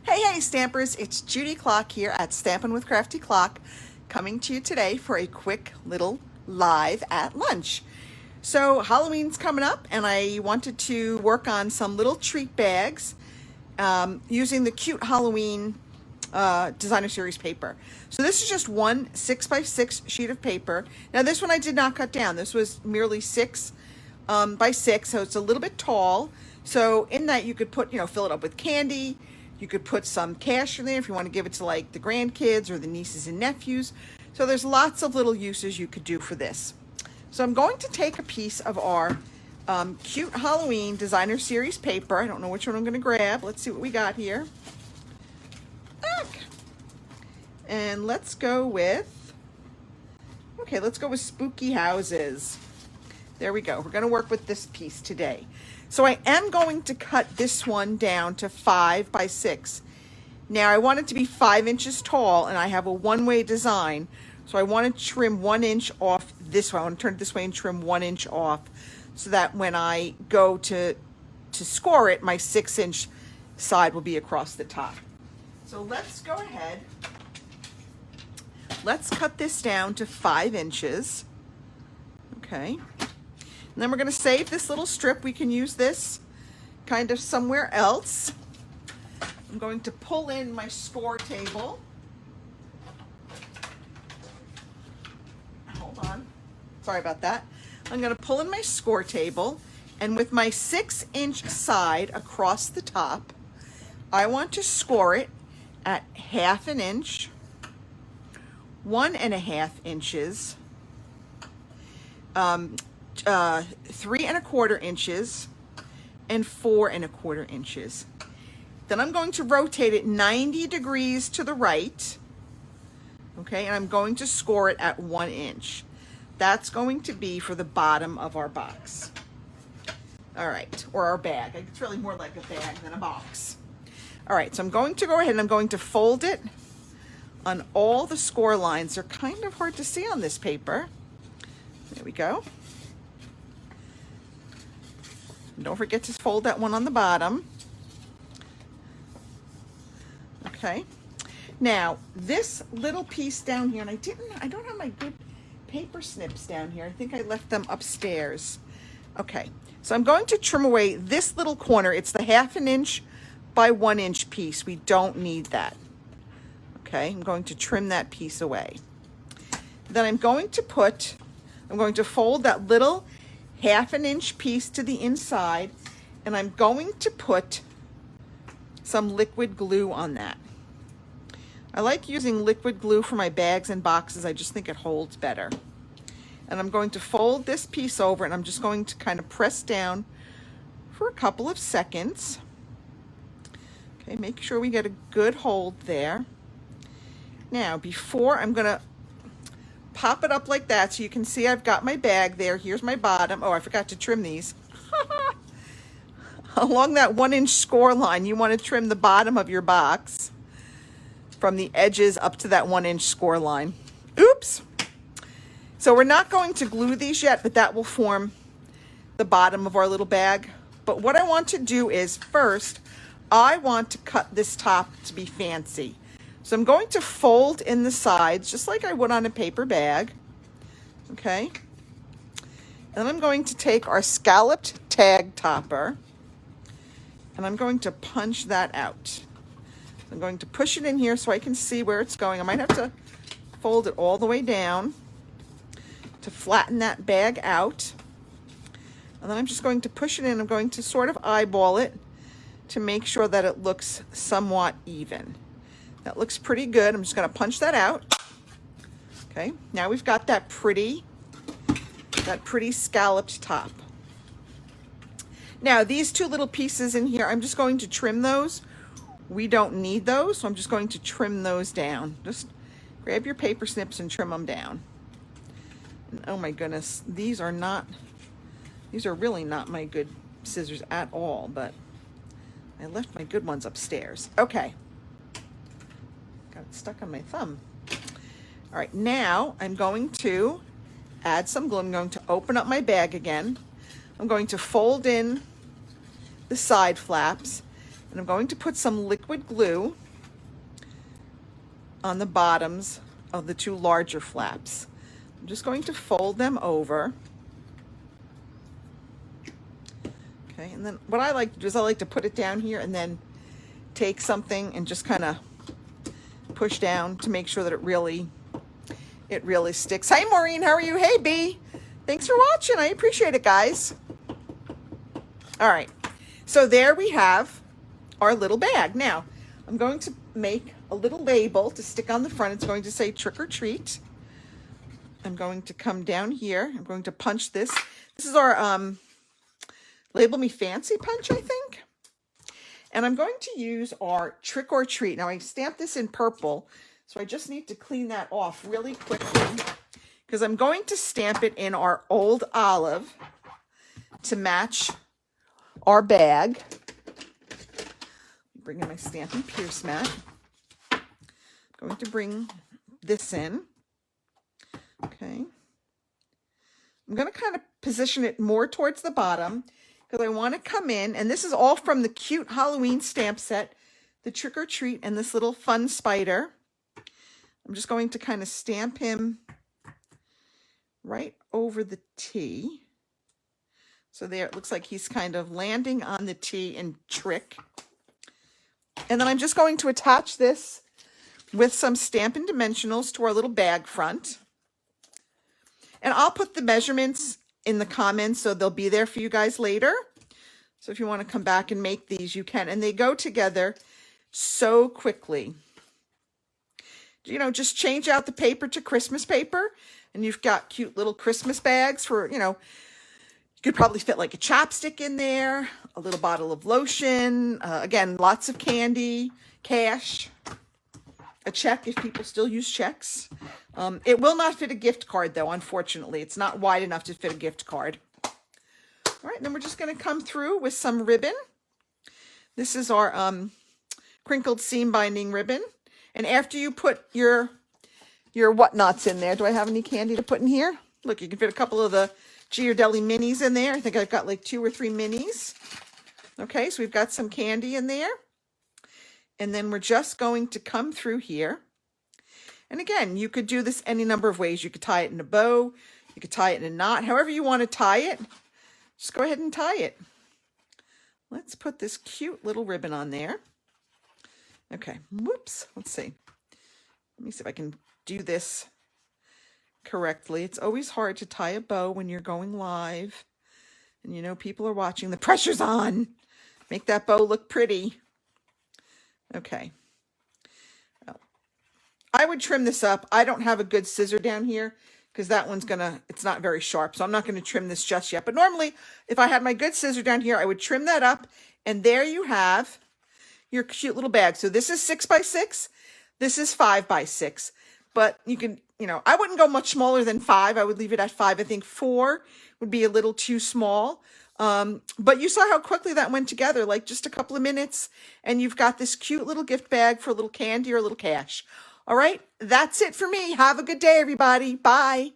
Hey Stampers, it's Judy Klock here at Stampin' with Crafty Klock, coming to you today for a quick little live at lunch. So Halloween's coming up and I wanted to work on some little treat bags using the cute Halloween designer series paper. So this is just one 6x6 sheet of paper. Now this one I did not cut down. This was merely 6 by 6, so it's a little bit tall. So in that you could put, fill it up with candy. You could put some cash in there if you want to give it to like the grandkids or the nieces and nephews. So there's lots of little uses you could do for this. So I'm going to take a piece of our cute Halloween designer series paper. I don't know which one I'm going to grab. Let's see what we got here. And let's go with spooky houses. There we go. We're going to work with this piece today. So I am going to cut this one down to 5 by 6. Now I want it to be 5 inches tall and I have a one-way design. So I want to trim 1 inch off this way. I want to turn it this way and trim 1 inch off so that when I go to score it, my 6-inch side will be across the top. So let's go ahead. Let's cut this down to 5 inches. Okay. And then we're going to save this little strip. We can use this kind of somewhere else. I'm going to pull in my score table. Hold on. Sorry about that. I'm going to pull in my score table, and with my 6-inch side across the top, I want to score it at 1/2 inch, 1.5 inches, 3.25 inches, and 4.25 inches. Then I'm going to rotate it 90 degrees to the right. Okay, and I'm going to score it at 1 inch. That's going to be for the bottom of our box. All right, or our bag. It's really more like a bag than a box. All right, so I'm going to go ahead and I'm going to fold it on all the score lines. They're kind of hard to see on this paper. There we go. Don't forget to fold that one on the bottom. Okay. Now, this little piece down here, and I don't have my good paper snips down here. I think I left them upstairs. Okay. So I'm going to trim away this little corner. It's the 1/2 inch by 1 inch piece. We don't need that. Okay. I'm going to trim that piece away. Then I'm going to fold that little 1/2 inch piece to the inside, and I'm going to put some liquid glue on that. I like using liquid glue for my bags and boxes. I just think it holds better. And I'm going to fold this piece over, and I'm just going to kind of press down for a couple of seconds. Okay, make sure we get a good hold there. Now, before I'm going to pop it up like that so you can see I've got my bag there. Here's my bottom. Oh, I forgot to trim these. Along that 1 inch score line, you want to trim the bottom of your box from the edges up to that 1 inch score line. Oops. So we're not going to glue these yet, but that will form the bottom of our little bag. But what I want to do is first, I want to cut this top to be fancy. So I'm going to fold in the sides just like I would on a paper bag. Okay. And I'm going to take our scalloped tag topper and I'm going to punch that out. I'm going to push it in here so I can see where it's going. I might have to fold it all the way down to flatten that bag out. And then I'm just going to push it in. I'm going to sort of eyeball it to make sure that it looks somewhat even. That looks pretty good. I'm just going to punch that out. Okay, now we've got that pretty scalloped top. Now these two little pieces in here, I'm just going to trim those. We don't need those, so I'm just going to trim those down. Just grab your paper snips and trim them down. And oh my goodness, these are really not my good scissors at all, but I left my good ones upstairs. Okay. Got it stuck on my thumb. All right, now I'm going to add some glue. I'm going to open up my bag again. I'm going to fold in the side flaps, And I'm going to put some liquid glue on the bottoms of the two larger flaps. I'm just going to fold them over. Okay, and then what I like to do is I like to put it down here and then take something and just kind of push down to make sure that it really sticks. Hi Maureen, how are you? Hey B, thanks for watching. I appreciate it, guys. All right, so there we have our little bag. Now I'm going to make a little label to stick on the front. It's going to say trick or treat. I'm going to come down here. I'm going to punch this. This is our Label Me Fancy punch, I think. And I'm going to use our trick or treat. Now I stamped this in purple, so I just need to clean that off really quickly because I'm going to stamp it in our old olive to match our bag. Bring in my Stampin' Pierce mat. I'm going to bring this in. Okay. I'm going to kind of position it more towards the bottom because I want to come in, and this is all from the cute Halloween stamp set, the Trick or Treat and this little fun spider. I'm just going to kind of stamp him right over the T. So there, it looks like he's kind of landing on the T in trick. And then I'm just going to attach this with some Stampin' Dimensionals to our little bag front. And I'll put the measurements in the comments so they'll be there for you guys later. So if you want to come back and make these, you can. And they go together so quickly. You know, just change out the paper to Christmas paper and you've got cute little Christmas bags for, you know, you could probably fit like a chapstick in there, a little bottle of lotion, again, lots of candy, cash, a check if people still use checks. It will not fit a gift card though, unfortunately. It's not wide enough to fit a gift card. All right, then we're just going to come through with some ribbon. This is our crinkled seam binding ribbon. And after you put your whatnots in there, do I have any candy to put in here? Look, you can fit a couple of the Ghirardelli minis in there. I think I've got like 2 or 3 minis. Okay, so we've got some candy in there. And then we're just going to come through here. And again, you could do this any number of ways. You could tie it in a bow. You could tie it in a knot. However you want to tie it, just go ahead and tie it. Let's put this cute little ribbon on there. Okay, whoops, let's see. Let me see if I can do this correctly. It's always hard to tie a bow when you're going live. And you know, people are watching. The pressure's on. Make that bow look pretty. Okay. Well, I would trim this up. I don't have a good scissor down here because that one's it's not very sharp. So I'm not gonna trim this just yet. But normally, if I had my good scissor down here, I would trim that up. And there you have your cute little bag. So this is 6 by 6. This is 5 by 6. But you can, you know, I wouldn't go much smaller than 5. I would leave it at 5. I think 4 would be a little too small. But you saw how quickly that went together, like just a couple of minutes. And you've got this cute little gift bag for a little candy or a little cash. All right, that's it for me. Have a good day, everybody. Bye.